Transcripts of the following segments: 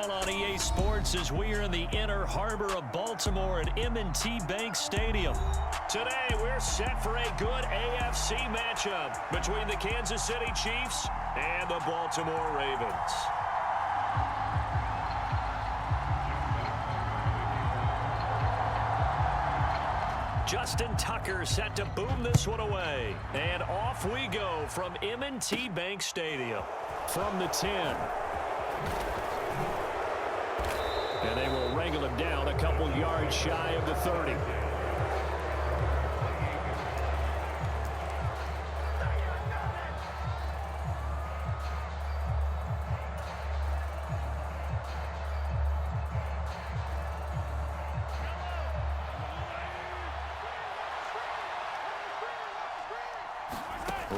well on EA Sports as we are in the inner harbor of Baltimore at M&T Bank Stadium. Today, we're set for a good AFC matchup between the Kansas City Chiefs and the Baltimore Ravens. Justin Tucker set to boom this one away. And off we go from M&T Bank Stadium. From the 10. And they will wrangle him down a couple yards shy of the 30.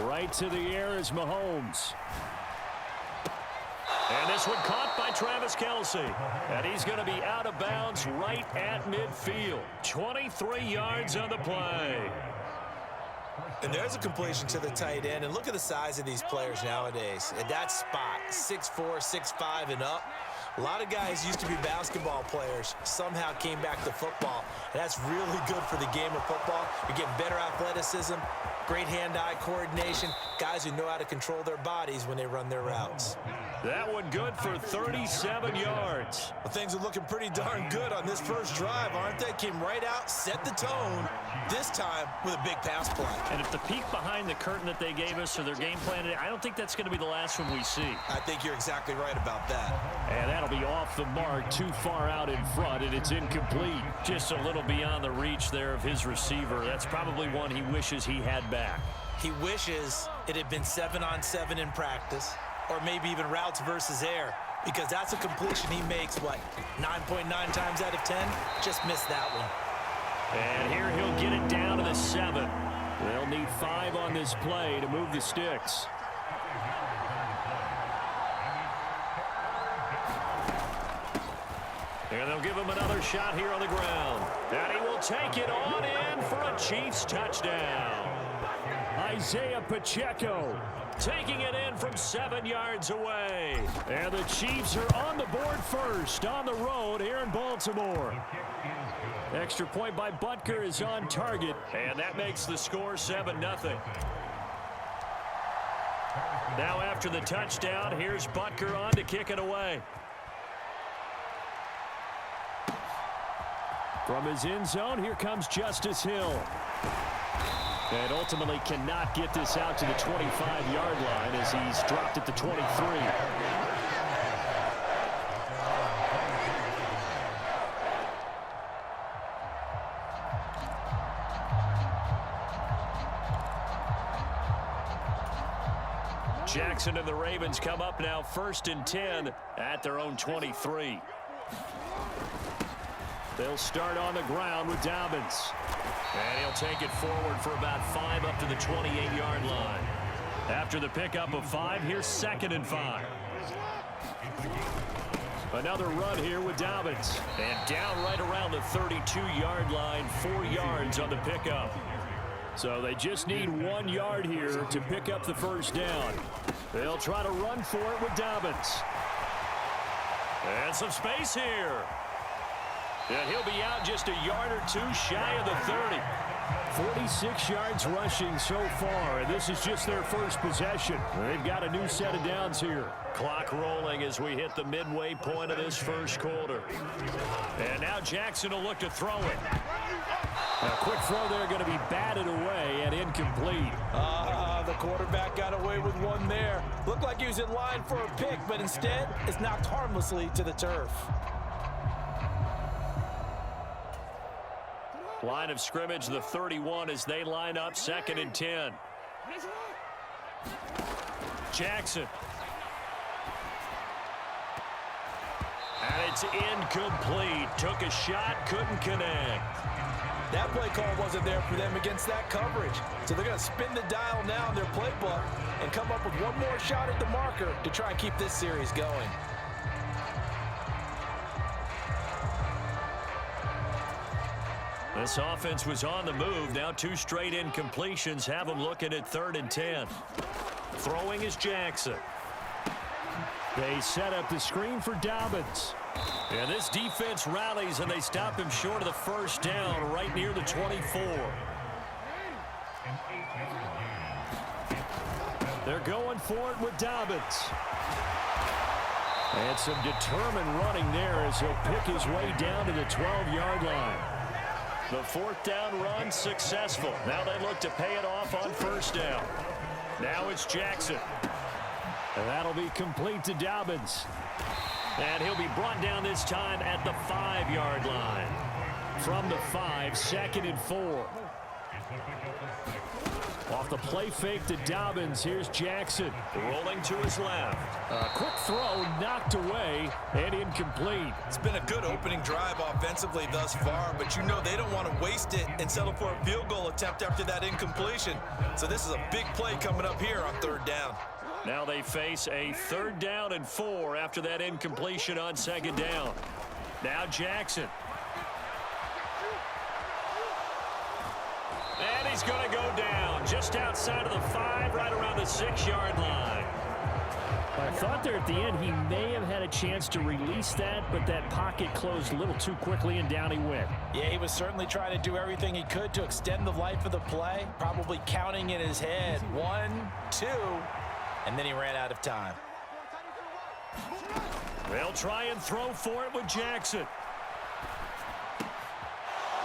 Right to the air is Mahomes. And this one caught by Travis Kelce. And he's going to be out of bounds right at midfield. 23 yards on the play. And there's a completion to the tight end. And look at the size of these players nowadays. At that spot, 6'4", 6'5", and up. A lot of guys used to be basketball players, somehow came back to football. And that's really good for the game of football. You're getting better athleticism, great hand-eye coordination, guys who know how to control their bodies when they run their routes. That one good for 37 yards. Well, things are looking pretty darn good on this first drive, aren't they? Came right out, set the tone, this time with a big pass play. And if the peek behind the curtain that they gave us for their game plan, I don't think that's going to be the last one we see. I think you're exactly right about that. And that'll be off the mark, too far out in front, and it's incomplete. Just a little beyond the reach there of his receiver. That's probably one he wishes he had back. He wishes it had been 7-on-7 in practice, or maybe even routes versus air, because that's a completion he makes, what, 9.9 times out of 10? Just missed that one. And here he'll get it down to the 7. They'll need 5 on this play to move the sticks. And they'll give him another shot here on the ground. And he will take it on in for a Chiefs touchdown. Isaiah Pacheco taking it in from 7 yards away. And the Chiefs are on the board first on the road here in Baltimore. Extra point by Butker is on target. And that makes the score 7-0. Now after the touchdown, here's Butker on to kick it away. From his end zone, here comes Justice Hill. And ultimately cannot get this out to the 25-yard line as he's dropped at the 23. Jackson and the Ravens come up now 1st and 10 at their own 23. They'll start on the ground with Dobbins. And he'll take it forward for about 5 up to the 28-yard line. After the pickup of 5, here's 2nd and 5. Another run here with Dobbins. And down right around the 32-yard line, 4 yards on the pickup. So they just need 1 yard here to pick up the first down. They'll try to run for it with Dobbins. And some space here. And he'll be out just a yard or 2 shy of the 30. 46 yards rushing so far, and this is just their first possession. They've got a new set of downs here. Clock rolling as we hit the midway point of this first quarter. And now Jackson will look to throw it. A quick throw there going to be batted away and incomplete. The quarterback got away with one there. Looked like he was in line for a pick, but instead it's knocked harmlessly to the turf. Line of scrimmage, the 31 as they line up 2nd and 10. Jackson. And it's incomplete. Took a shot, couldn't connect. That play call wasn't there for them against that coverage. So they're going to spin the dial now in their playbook and come up with one more shot at the marker to try and keep this series going. This offense was on the move. Now 2 straight incompletions have them looking at 3rd and 10. Throwing is Jackson. They set up the screen for Dobbins. And this defense rallies, and they stop him short of the first down right near the 24. They're going for it with Dobbins. And some determined running there as he'll pick his way down to the 12-yard line. The fourth down run successful. Now they look to pay it off on first down. Now it's Jackson. And that'll be complete to Dobbins. And he'll be brought down this time at the 5-yard line. From the 5, 2nd and 4. Off the play fake to Dobbins, here's Jackson. Rolling to his left. A quick throw knocked away and incomplete. It's been a good opening drive offensively thus far, but you know they don't want to waste it and settle for a field goal attempt after that incompletion. So this is a big play coming up here on 3rd down. Now they face a 3rd down and 4 after that incompletion on 2nd down. Now Jackson. And he's going to go down just outside of the 5, right around the 6-yard line. I thought there at the end he may have had a chance to release that, but that pocket closed a little too quickly, and down he went. Yeah, he was certainly trying to do everything he could to extend the life of the play, probably counting in his head 1, 2, and then he ran out of time. They'll try and throw for it with Jackson.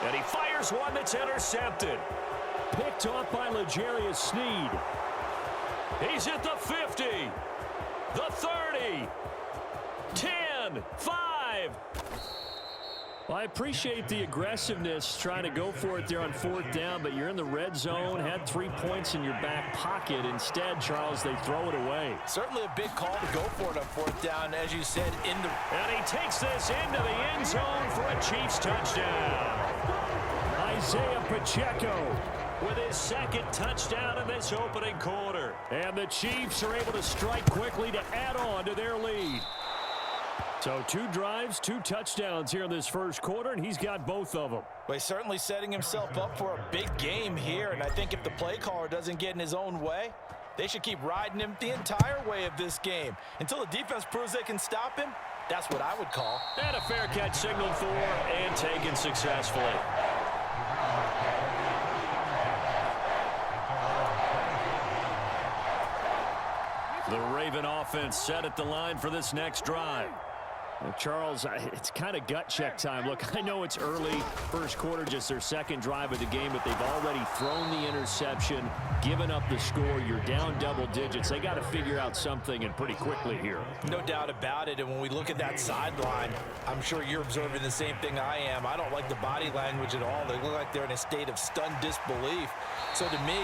And he fires one that's intercepted. Picked off by L'Jarius Sneed. He's at the 50, the 30, 10, 5. Well, I appreciate the aggressiveness trying to go for it there on 4th down, but you're in the red zone, had 3 points in your back pocket. Instead, Charles, they throw it away. Certainly a big call to go for it on 4th down, as you said, in the... And he takes this into the end zone for a Chiefs touchdown. Isaiah Pacheco with his 2nd touchdown in this opening quarter. And the Chiefs are able to strike quickly to add on to their lead. So 2 drives, 2 touchdowns here in this first quarter, and he's got both of them. Well, he's certainly setting himself up for a big game here, and I think if the play caller doesn't get in his own way, they should keep riding him the entire way of this game. Until the defense proves they can stop him, that's what I would call. And a fair catch signaled for and taken successfully. The Raven offense set at the line for this next drive. Charles, it's kind of gut check time. Look, I know it's early, first quarter, just their 2nd drive of the game, but they've already thrown the interception, given up the score. You're down double digits. They got to figure out something, and pretty quickly here. No doubt about it, and when we look at that sideline, I'm sure you're observing the same thing I am. I don't like the body language at all. They look like they're in a state of stunned disbelief. So to me,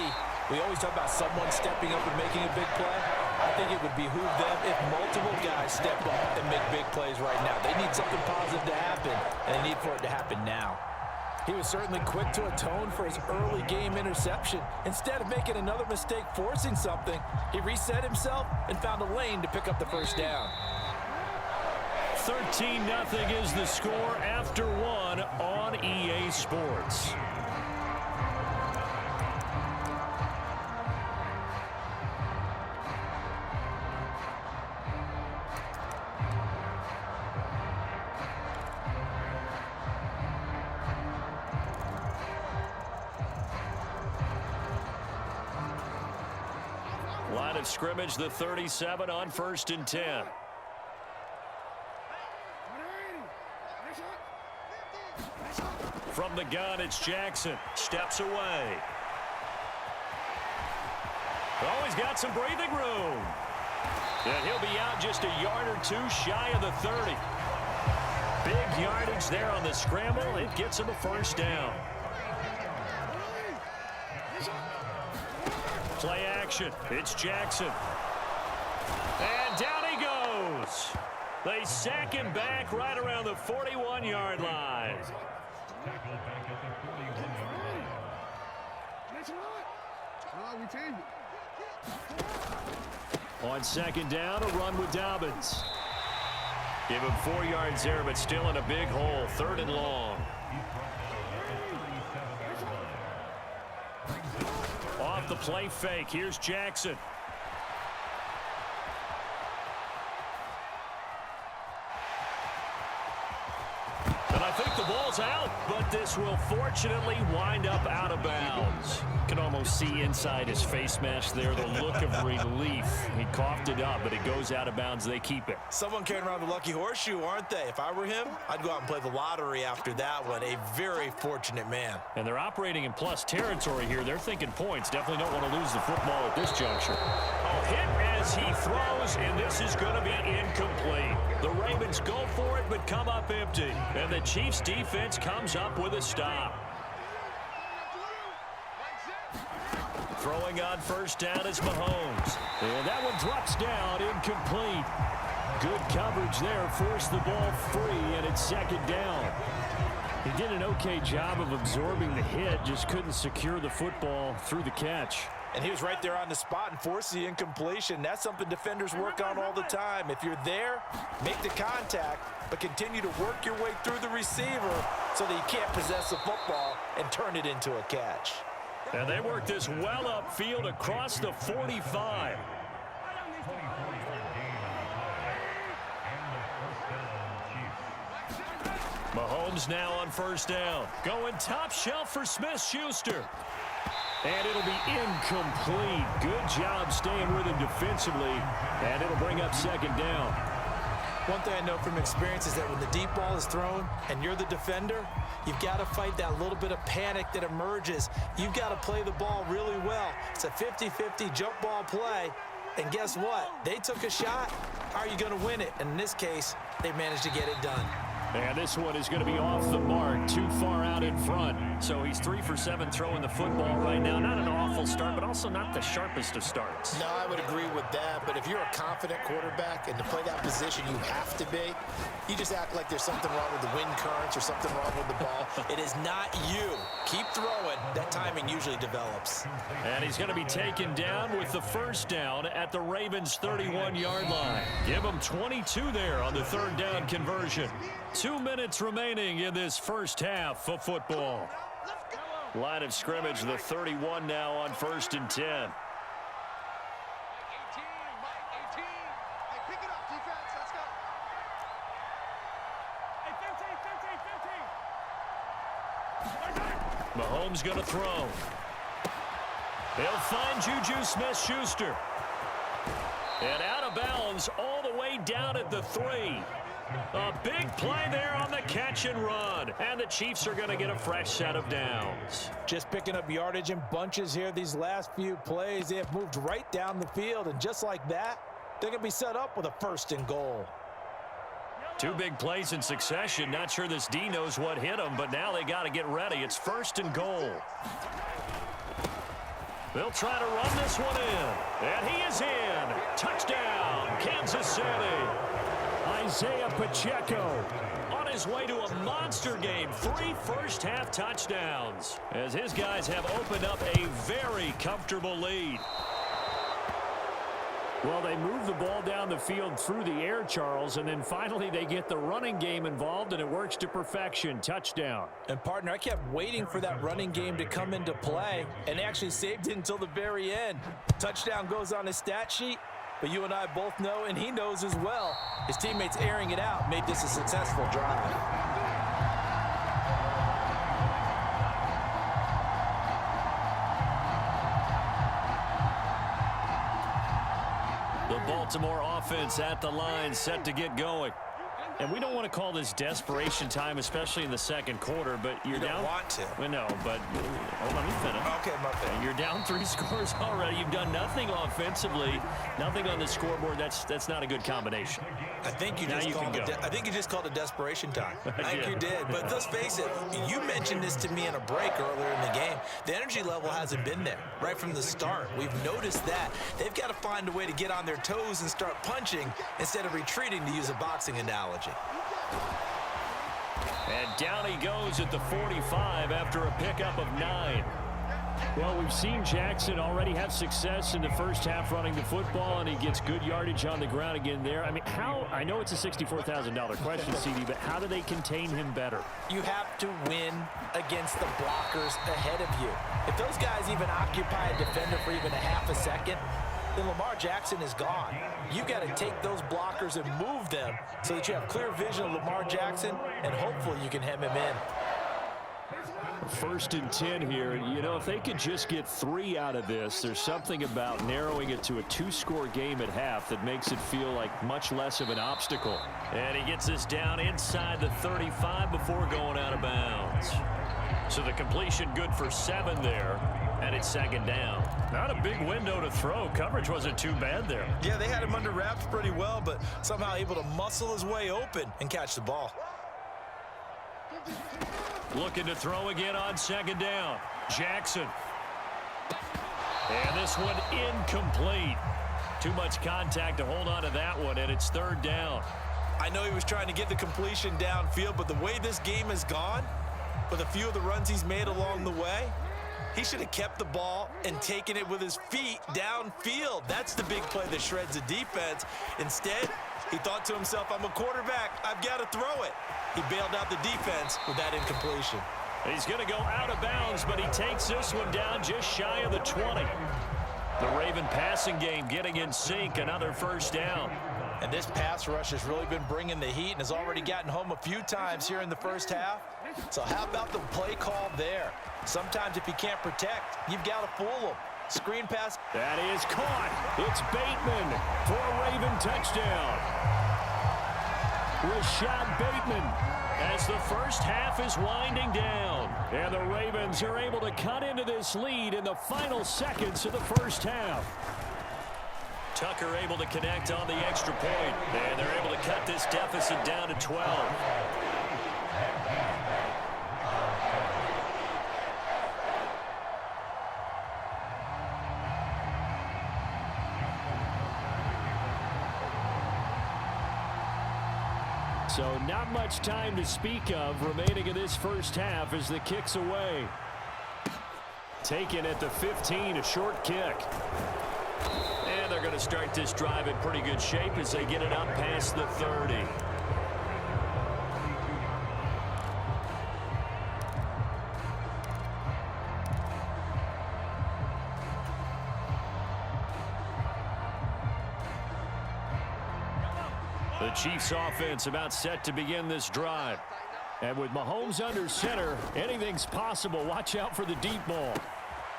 we always talk about someone stepping up and making a big play. I think it would behoove them if multiple guys step up and make big plays right now. They need something positive to happen, and they need for it to happen now. He was certainly quick to atone for his early game interception. Instead of making another mistake forcing something, he reset himself and found a lane to pick up the first down. 13-0 is the score after 1 on EA Sports. Line of scrimmage, the 37 on 1st and 10. From the gun, it's Jackson. Steps away. Oh, he's got some breathing room. And he'll be out just a yard or 2 shy of the 30. Big yardage there on the scramble. It gets him a first down. Play action. It's Jackson. And down he goes. They sack him back right around the 41-yard line. On 2nd down, a run with Dobbins. Give him 4 yards there, but still in a big hole. 3rd and long. Off the play fake, here's Jackson. ball's out, but this will fortunately wind up out of bounds. Can almost see inside his face mask there the look of relief. He coughed it up, but it goes out of bounds. They keep it. Someone carrying around the lucky horseshoe, aren't they? If I were him, I'd go out and play the lottery after that one. A very fortunate man. And they're operating in plus territory here. They're thinking points. Definitely don't want to lose the football at this juncture. A hit as he throws, and this is going to be incomplete. The Ravens go for it, but come up empty. And the Chiefs defense comes up with a stop. Throwing on first down is Mahomes. And that one drops down, incomplete. Good coverage there, forced the ball free, and it's second down. He did an okay job of absorbing the hit, just couldn't secure the football through the catch. And he was right there on the spot and forced the incompletion. That's something defenders work on all the time. If you're there, make the contact, but continue to work your way through the receiver so that you can't possess the football and turn it into a catch. And they work this well upfield across the 45. Mahomes now on first down. Going top shelf for Smith-Schuster. And it'll be incomplete. Good job staying with him defensively. And it'll bring up second down. One thing I know from experience is that when the deep ball is thrown and you're the defender, you've got to fight that little bit of panic that emerges. You've got to play the ball really well. It's a 50-50 jump ball play. And guess what? They took a shot. How are you going to win it? And in this case, they managed to get it done. And this one is going to be off the mark, too far out in front. So he's 3 for 7 throwing the football right now. Not an awful start, but also not the sharpest of starts. No, I would agree with that. But if you're a confident quarterback and to play that position you have to be, you just act like there's something wrong with the wind currents or something wrong with the ball. It is not you. Keep throwing. That timing usually develops. And he's going to be taken down with the first down at the Ravens' 31-yard line. Give him 22 there on the third down conversion. 2 minutes remaining in this first half of football. Line of scrimmage, the 31 now on 1st and 10. Mahomes going to throw. They'll find Juju Smith-Schuster. And out of bounds all the way down at the 3. A big play there on the catch and run. And the Chiefs are going to get a fresh set of downs. Just picking up yardage in bunches here these last few plays. They have moved right down the field. And just like that, they're going to be set up with a 1st and goal. 2 big plays in succession. Not sure this D knows what hit him, but now they got to get ready. It's 1st and goal. They'll try to run this one in. And he is in. Touchdown, Kansas City. Isaiah Pacheco on his way to a monster game. 3 first-half touchdowns as his guys have opened up a very comfortable lead. Well, they move the ball down the field through the air, Charles, and then finally they get the running game involved, and it works to perfection. Touchdown. And, partner, I kept waiting for that running game to come into play, and they actually saved it until the very end. Touchdown goes on his stat sheet, but you and I both know, and he knows as well, his teammates airing it out made this a successful drive. Baltimore offense at the line, set to get going. And we don't want to call this desperation time, especially in the second quarter, but you're down. You don't want to. Well, no, but hold on, let me finish. Okay, my bad. You're down 3 scores already. You've done nothing offensively, nothing on the scoreboard. That's not a good combination. I think you just called it desperation time. I think you did. But let's face it, you mentioned this to me in a break earlier in the game. The energy level hasn't been there right from the start. We've noticed that. They've got to find a way to get on their toes and start punching instead of retreating, to use a boxing analogy. And down he goes at the 45 after a pickup of 9. Well, we've seen Jackson already have success in the first half running the football, and he gets good yardage on the ground again there. I mean, I know it's a $64,000 question, CD, but how do they contain him better? You have to win against the blockers ahead of you. If those guys even occupy a defender for even a half a second, then Lamar Jackson is gone. You've got to take those blockers and move them so that you have clear vision of Lamar Jackson, and hopefully you can hem him in. 1st and 10 here. You know, if they could just get 3 out of this, there's something about narrowing it to a 2-score game at half that makes it feel like much less of an obstacle. And he gets this down inside the 35 before going out of bounds. So the completion good for 7 there, and it's 2nd down. Not a big window to throw. Coverage wasn't too bad there. Yeah, they had him under wraps pretty well, but somehow able to muscle his way open and catch the ball. Looking to throw again on 2nd down. Jackson. And this one incomplete. Too much contact to hold on to that one, and it's 3rd down. I know he was trying to get the completion downfield, but the way this game has gone, with a few of the runs he's made along the way, he should have kept the ball and taken it with his feet downfield. That's the big play that shreds the defense. Instead, he thought to himself, I'm a quarterback. I've got to throw it. He bailed out the defense with that incompletion. He's going to go out of bounds, but he takes this one down just shy of the 20. The Raven passing game getting in sync, another 1st down. And this pass rush has really been bringing the heat and has already gotten home a few times here in the 1st half. So how about the play call there? Sometimes if you can't protect, you've got to fool them. Screen pass. That is caught. It's Bateman for a Raven touchdown. Rashad Bateman as the 1st half is winding down. And the Ravens are able to cut into this lead in the final seconds of the 1st half. Tucker able to connect on the extra point. And they're able to cut this deficit down to 12. So not much time to speak of remaining in this 1st half as the kick's away. Taken at the 15, a short kick. And they're going to start this drive in pretty good shape as they get it up past the 30. The Chiefs offense about set to begin this drive. And with Mahomes under center, anything's possible. Watch out for the deep ball.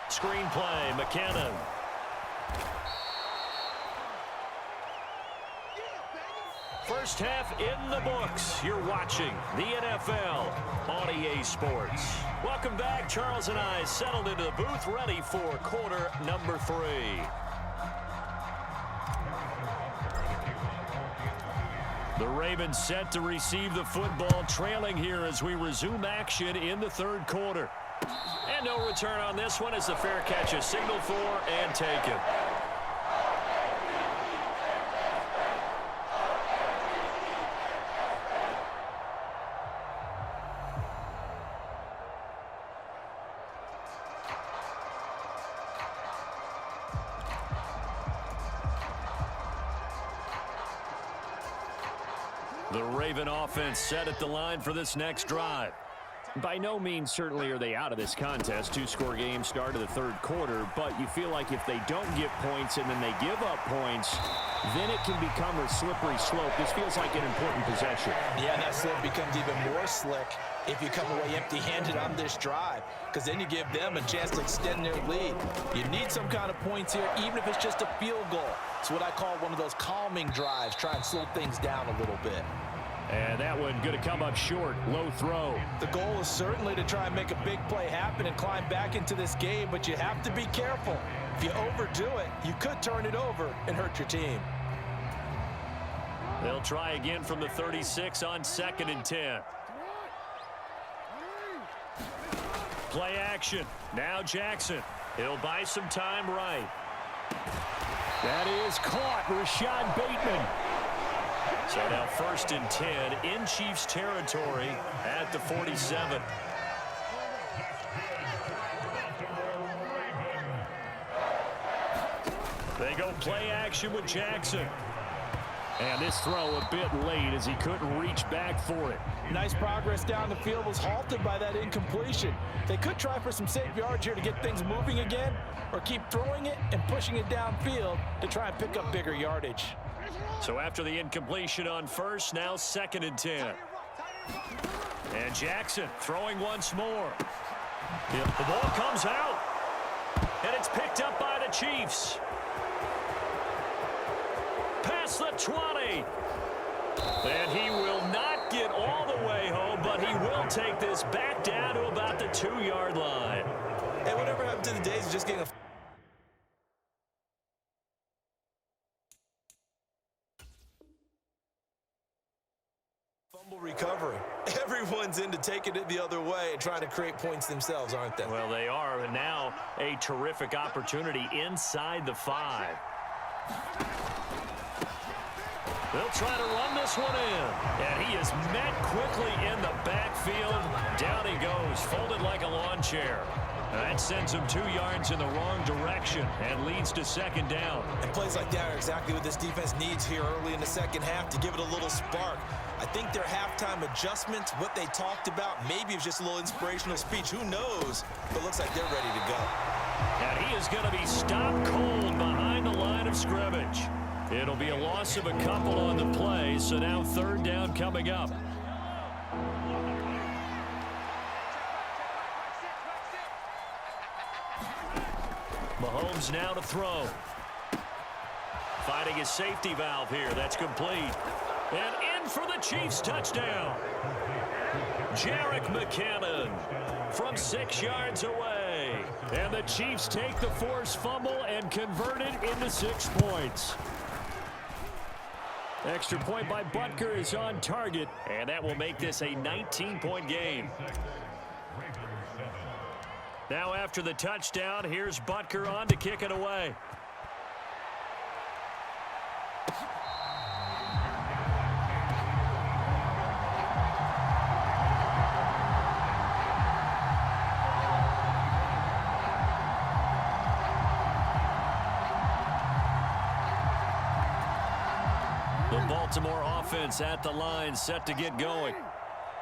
Screen play, McKinnon. First half in the books. You're watching the NFL on EA Sports. Welcome back. Charles and I settled into the booth, ready for quarter number 3. The Ravens set to receive the football, trailing here as we resume action in the 3rd quarter. And no return on this one as the fair catch is signaled for and taken. The Raven offense set at the line for this next drive. By no means certainly are they out of this contest. 2-score game start of the 3rd quarter, but you feel like if they don't get points and then they give up points, then it can become a slippery slope. This feels like an important possession. Yeah, that slope becomes even more slick if you come away empty-handed on this drive, because then you give them a chance to extend their lead. You need some kind of points here, even if it's just a field goal. It's what I call one of those calming drives, try and slow things down a little bit. And that one going to come up short, low throw. The goal is certainly to try and make a big play happen and climb back into this game, but you have to be careful. If you overdo it, you could turn it over and hurt your team. They'll try again from the 36 on 2nd and 10. Play action. Now Jackson. He'll buy some time right. That is caught. Rashad Bateman. So now 1st and 10 in Chiefs territory at the 47. They go play action with Jackson. And this throw a bit late as he couldn't reach back for it. Nice progress down the field was halted by that incompletion. They could try for some safe yards here to get things moving again, or keep throwing it and pushing it downfield to try and pick up bigger yardage. So after the incompletion on first, now 2nd and 10. And Jackson throwing once more. The ball comes out, and it's picked up by the Chiefs. Past the 20. And he will not get all the way home, but he will take this back down to about the 2-yard line. Hey, whatever happened to the days of just getting a fumble recovery? Everyone's into taking it the other way and trying to create points themselves, aren't they? Well, they are, and now a terrific opportunity inside the 5. They'll try to run this one in. And he is met quickly in the backfield. Down he goes, folded like a lawn chair. That sends him 2 yards in the wrong direction and leads to 2nd down. And plays like that are exactly what this defense needs here early in the second half to give it a little spark. I think their halftime adjustments, what they talked about, maybe it was just a little inspirational speech. Who knows? But looks like they're ready to go. And he is going to be stopped cold behind the line of scrimmage. It'll be a loss of a couple on the play, so now 3rd down coming up. Mahomes now to throw. Finding his safety valve here. That's complete. And in for the Chiefs touchdown. Jerick McKinnon from 6 yards away. And the Chiefs take the forced fumble and convert it into 6 points. Extra point by Butker is on target, and that will make this a 19-point game. Now after the touchdown, here's Butker on to kick it away. The Baltimore offense at the line, set to get going.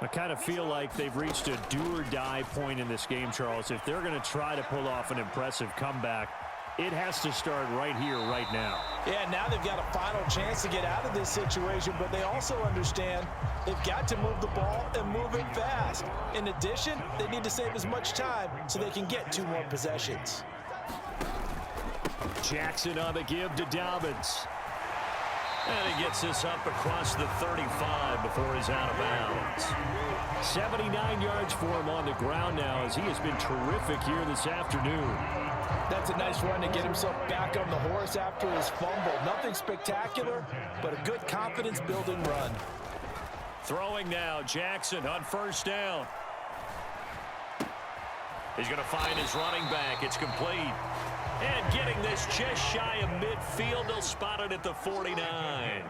I kind of feel like they've reached a do-or-die point in this game, Charles. If they're going to try to pull off an impressive comeback, it has to start right here, right now. Yeah, now they've got a final chance to get out of this situation, but they also understand they've got to move the ball and move it fast. In addition, they need to save as much time so they can get 2 more possessions. Jackson on the give to Dobbins. And he gets this up across the 35 before he's out of bounds. 79 yards for him on the ground now as he has been terrific here this afternoon. That's a nice run to get himself back on the horse after his fumble. Nothing spectacular, but a good confidence-building run. Throwing now, Jackson on 1st down. He's going to find his running back. It's complete. And getting this just shy of midfield, they'll spot it at the 49.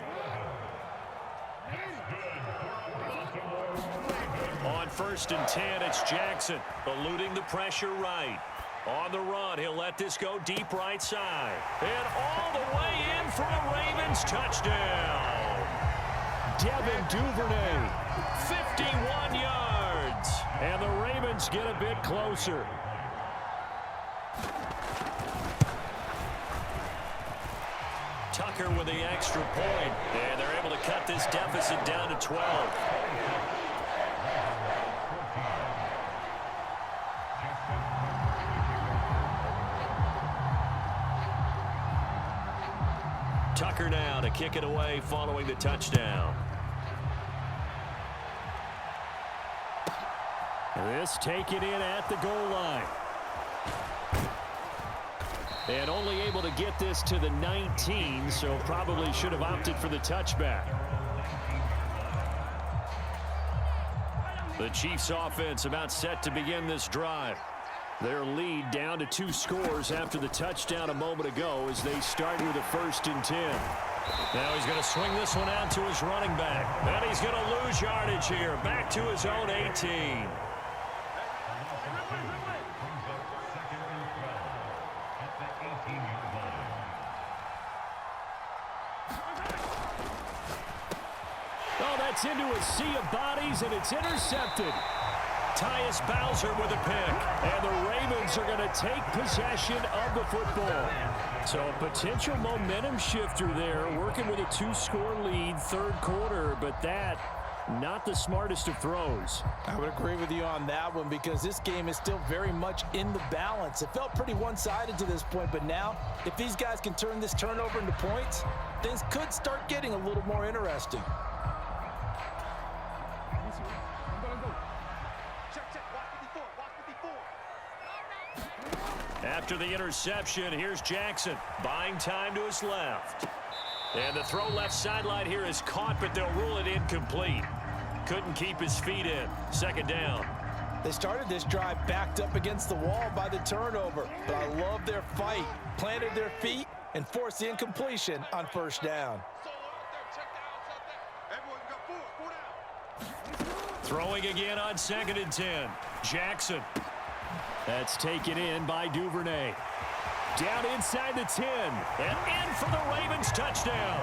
On 1st and 10, it's Jackson, eluding the pressure right. On the run, he'll let this go deep right side. And all the way in for a Ravens touchdown. Devin Duvernay, 51 yards. And the Ravens get a bit closer. Tucker with the extra point, and they're able to cut this deficit down to 12. Tucker now to kick it away following the touchdown. This taken in at the goal line. And only able to get this to the 19, so probably should have opted for the touchback. The Chiefs offense about set to begin this drive. Their lead down to 2 scores after the touchdown a moment ago as they start with a 1st and 10. Now he's going to swing this one out to his running back. And he's going to lose yardage here. Back to his own 18. Gets into a sea of bodies, and it's intercepted. Tyus Bowser with a pick, and the Ravens are going to take possession of the football. So a potential momentum shifter there, working with a 2-score lead, third quarter, but that not the smartest of throws. I would agree with you on that one because this game is still very much in the balance. It felt pretty one-sided to this point, but now if these guys can turn this turnover into points, things could start getting a little more interesting. After the interception, here's Jackson, buying time to his left. And the throw left sideline here is caught, but they'll rule it incomplete. Couldn't keep his feet in. Second down. They started this drive backed up against the wall by the turnover, but I love their fight. Planted their feet and forced the incompletion on first down. Throwing again on 2nd and 10. Jackson. That's taken in by Duvernay. Down inside the 10. And in for the Ravens touchdown.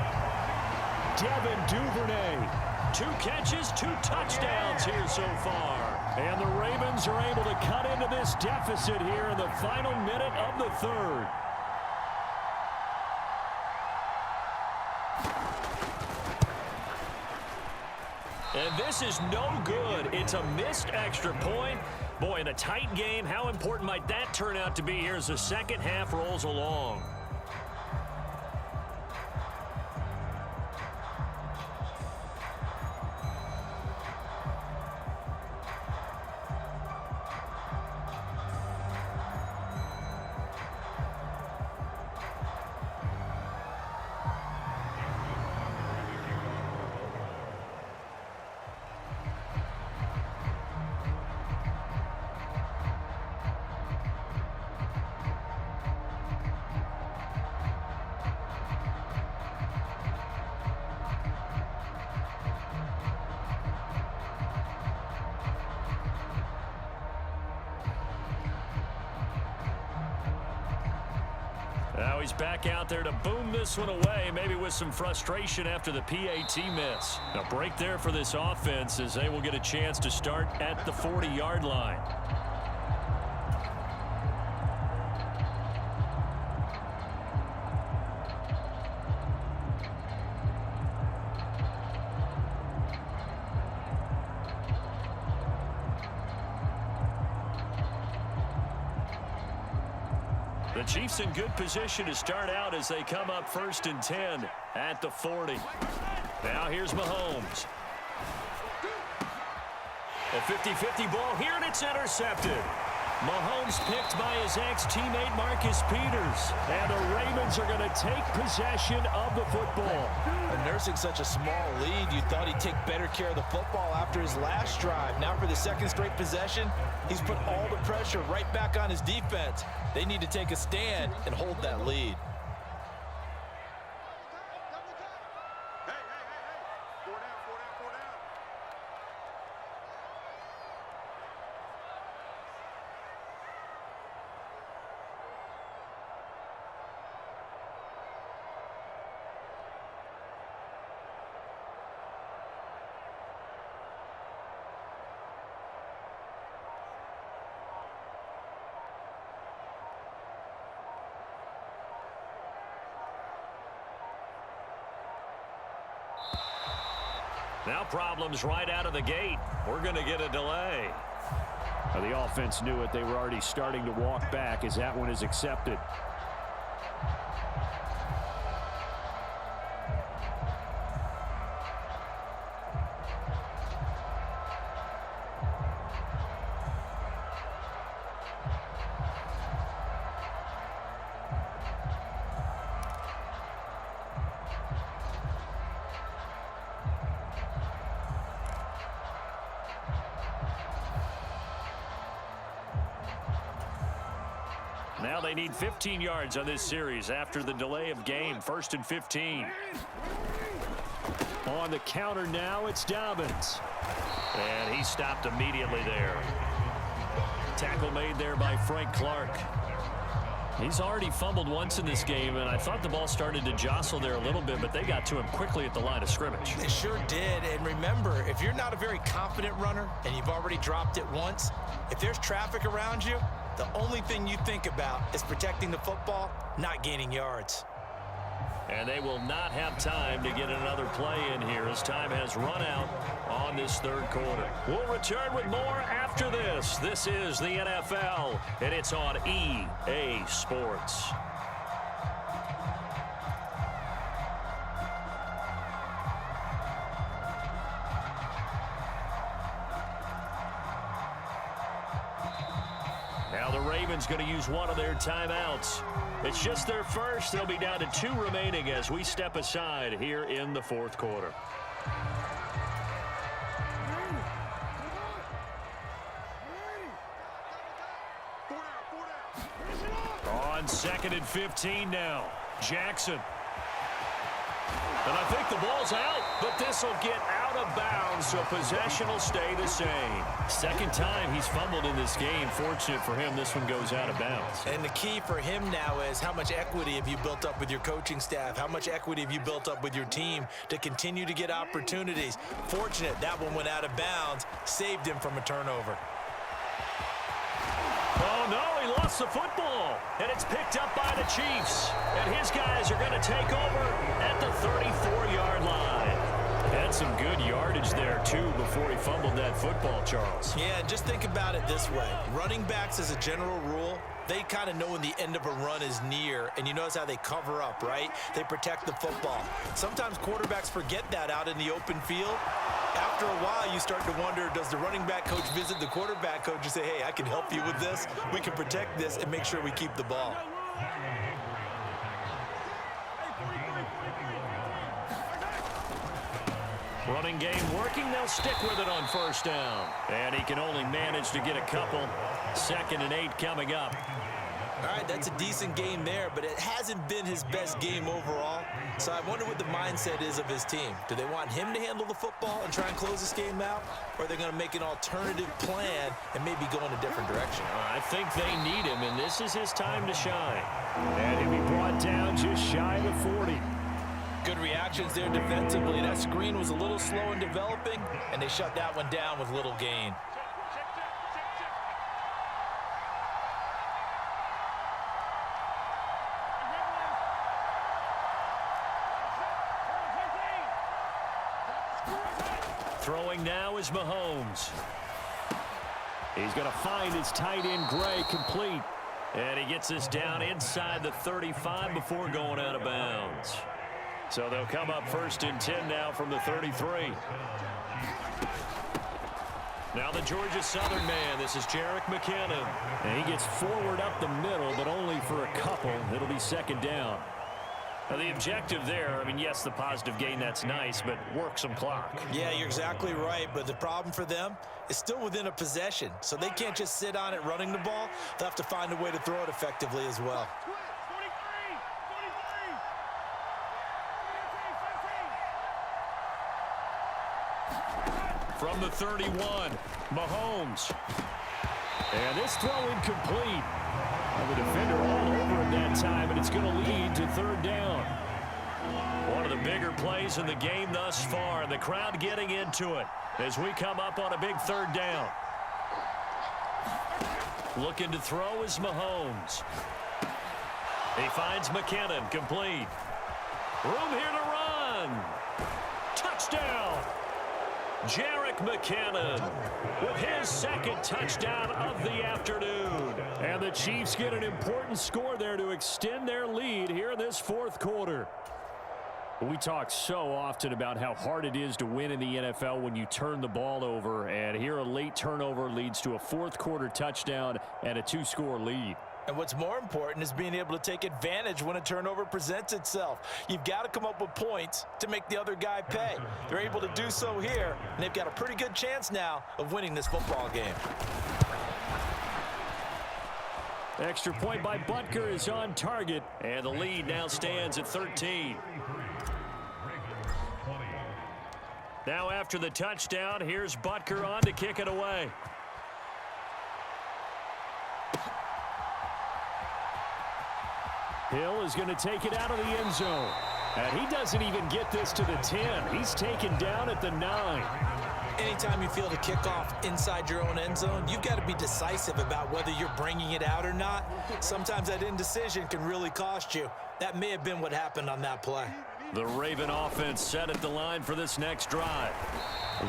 Devin Duvernay. 2 catches, 2 touchdowns here so far. And the Ravens are able to cut into this deficit here in the final minute of the third. And this is no good. It's a missed extra point. Boy, in a tight game, how important might that turn out to be here as the second half rolls along? Now he's back out there to boom this one away, maybe with some frustration after the PAT miss. A break there for this offense as they will get a chance to start at the 40-yard line. The Chiefs in good position to start out as they come up 1st and 10 at the 40. Now here's Mahomes. A 50-50 ball here, and it's intercepted. Mahomes picked by his ex-teammate Marcus Peters. And the Ravens are going to take possession of the football. And nursing such a small lead, you thought he'd take better care of the football after his last drive. Now for the second straight possession, he's put all the pressure right back on his defense. They need to take a stand and hold that lead. Now problems right out of the gate. We're going to get a delay. The offense knew it. They were already starting to walk back as that one is accepted. Now they need 15 yards on this series after the delay of game. 1st and 15. On the counter now, it's Dobbins. And he stopped immediately there. Tackle made there by Frank Clark. He's already fumbled once in this game, and I thought the ball started to jostle there a little bit, but they got to him quickly at the line of scrimmage. They sure did. And remember, if you're not a very confident runner and you've already dropped it once, if there's traffic around you, the only thing you think about is protecting the football, not gaining yards. And they will not have time to get another play in here as time has run out on this third quarter. We'll return with more after this. This is the NFL, and it's on EA Sports. Now the Ravens going to use one of their timeouts. It's just their first. They'll be down to 2 remaining as we step aside here in the fourth quarter. On 2nd and 15 now. Jackson. And I think the ball's out, but this will get out of bounds, so possession will stay the same. Second time he's fumbled in this game. Fortunate for him, this one goes out of bounds. And the key for him now is how much equity have you built up with your coaching staff? How much equity have you built up with your team to continue to get opportunities? Fortunate that one went out of bounds, saved him from a turnover. Oh, no, he lost the football, and it's picked up by the Chiefs. And his guys are going to take over at the 34-yard line. Had some good yardage there, too, before he fumbled that football, Charles. Yeah, just think about it this way. Running backs, as a general rule, they kind of know when the end of a run is near, and you notice how they cover up, right? They protect the football. Sometimes quarterbacks forget that out in the open field. After a while, you start to wonder, does the running back coach visit the quarterback coach and say, hey, I can help you with this. We can protect this and make sure we keep the ball. Running game working. They'll stick with it on first down. And he can only manage to get a couple. 2nd and 8 coming up. All right, that's a decent game there, but it hasn't been his best game overall. So I wonder what the mindset is of his team. Do they want him to handle the football and try and close this game out? Or are they going to make an alternative plan and maybe go in a different direction? I think they need him, and this is his time to shine. And he'll be brought down just shy of the 40. Good reactions there defensively. That screen was a little slow in developing, and they shut that one down with little gain. Throwing now is Mahomes. He's going to find his tight end, Gray, complete. And he gets this down inside the 35 before going out of bounds. So they'll come up 1st and 10 now from the 33. Now the Georgia Southern man. This is Jerick McKinnon. And he gets forward up the middle, but only for a couple. It'll be 2nd down. Now the objective there, I mean, yes, the positive gain, that's nice, but work some clock. Yeah, you're exactly right, but the problem for them is still within a possession, so they can't just sit on it running the ball. They'll have to find a way to throw it effectively as well. From the 31, Mahomes. And this throw incomplete. The defender all over him that time, and it's going to lead to 3rd down. One of the bigger plays in the game thus far, and the crowd getting into it as we come up on a big 3rd down. Looking to throw is Mahomes. He finds McKinnon, complete. Room here to run. Touchdown. Jerick McKinnon with his 2nd touchdown of the afternoon. And the Chiefs get an important score there to extend their lead here in this 4th quarter. We talk so often about how hard it is to win in the NFL when you turn the ball over. And here a late turnover leads to a 4th quarter touchdown and a 2-score lead. And what's more important is being able to take advantage when a turnover presents itself. You've got to come up with points to make the other guy pay. They're able to do so here, and they've got a pretty good chance now of winning this football game. Extra point by Butker is on target, and the lead now stands at 13. Now after the touchdown, here's Butker on to kick it away. Hill is going to take it out of the end zone. And he doesn't even get this to the 10. He's taken down at the 9. Anytime you feel the kickoff inside your own end zone, you've got to be decisive about whether you're bringing it out or not. Sometimes that indecision can really cost you. That may have been what happened on that play. The Raven offense set at the line for this next drive.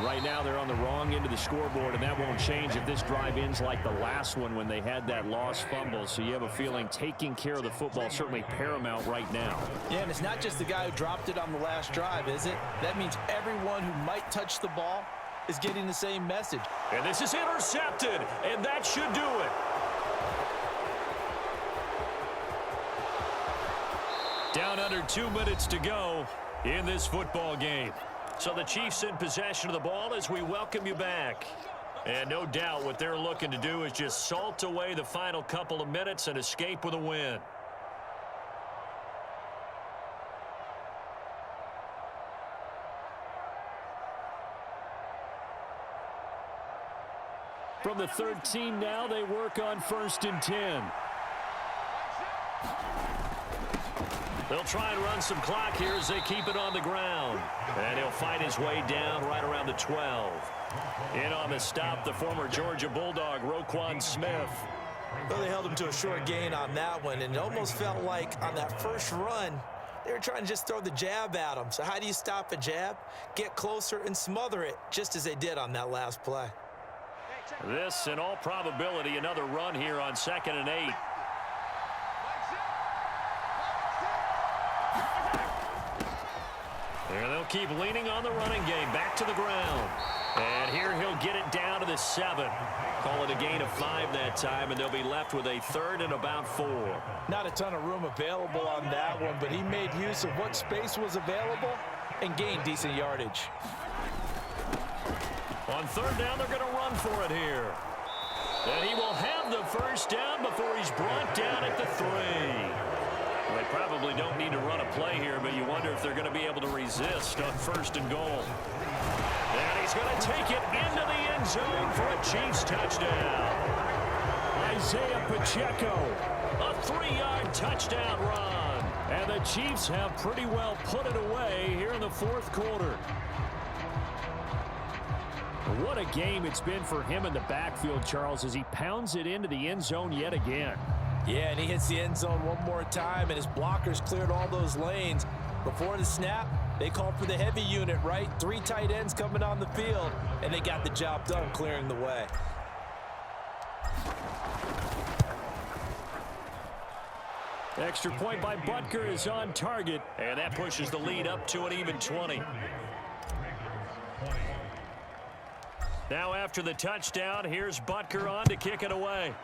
Right now they're on the wrong end of the scoreboard, and that won't change if this drive ends like the last one when they had that lost fumble. So you have a feeling taking care of the football certainly paramount right now. Yeah, and it's not just the guy who dropped it on the last drive, is it? That means everyone who might touch the ball is getting the same message. And this is intercepted, and that should do it. Down under 2 minutes to go in this football game. So the Chiefs in possession of the ball as we welcome you back. And no doubt what they're looking to do is just salt away the final couple of minutes and escape with a win. From the 13 now, they work on 1st and 10. They'll try and run some clock here as they keep it on the ground. And he'll fight his way down right around the 12. In on the stop, the former Georgia Bulldog, Roquan Smith. Well, they held him to a short gain on that one, and it almost felt like on that first run, they were trying to just throw the jab at him. So how do you stop a jab? Get closer and smother it, just as they did on that last play. This, in all probability, another run here on 2nd and 8. And they'll keep leaning on the running game. Back to the ground. And here he'll get it down to the 7. Call it a gain of 5 that time, and they'll be left with a 3rd and about 4. Not a ton of room available on that one, but he made use of what space was available and gained decent yardage. On 3rd down, they're going to run for it here. And he will have the 1st down before he's brought down at the 3. Well, they probably don't need to run a play here, but you wonder if they're going to be able to resist on 1st and goal. And he's going to take it into the end zone for a Chiefs touchdown. Isaiah Pacheco, a 3-yard touchdown run. And the Chiefs have pretty well put it away here in the 4th quarter. What a game it's been for him in the backfield, Charles, as he pounds it into the end zone yet again. Yeah, and he hits the end zone one more time, and his blockers cleared all those lanes. Before the snap, they called for the heavy unit, right? 3 tight ends coming on the field, and they got the job done clearing the way. Extra point by Butker is on target, and that pushes the lead up to an even 20. Now after the touchdown, here's Butker on to kick it away.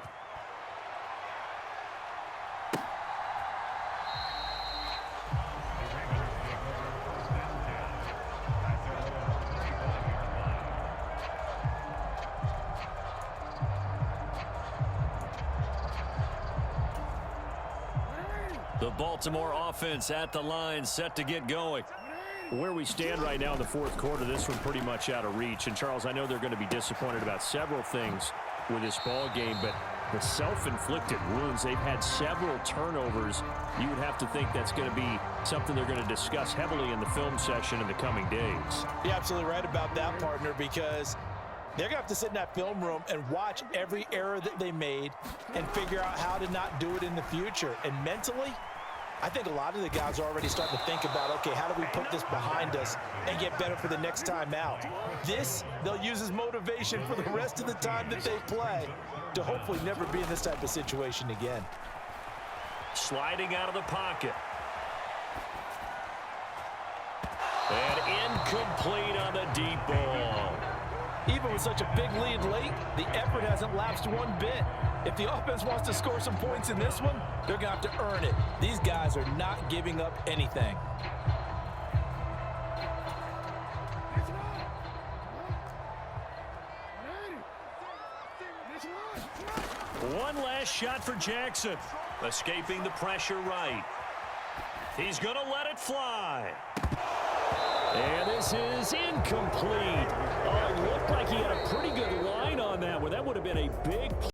The Baltimore offense at the line, set to get going. Where we stand right now in the 4th quarter, this one pretty much out of reach. And, Charles, I know they're going to be disappointed about several things with this ball game, but the self-inflicted wounds, they've had several turnovers. You would have to think that's going to be something they're going to discuss heavily in the film session in the coming days. You're absolutely right about that, partner, because they're going to have to sit in that film room and watch every error that they made and figure out how to not do it in the future. And mentally, I think a lot of the guys are already starting to think about, okay, how do we put this behind us and get better for the next time out? This, they'll use as motivation for the rest of the time that they play to hopefully never be in this type of situation again. Sliding out of the pocket. And incomplete on the deep ball. Even with such a big lead late, the effort hasn't lapsed one bit. If the offense wants to score some points in this one, they're going to have to earn it. These guys are not giving up anything. One last shot for Jackson. Escaping the pressure right. He's going to let it fly. And this is incomplete. Oh, it looked like he had a pretty good line on that one. That would have been a big play.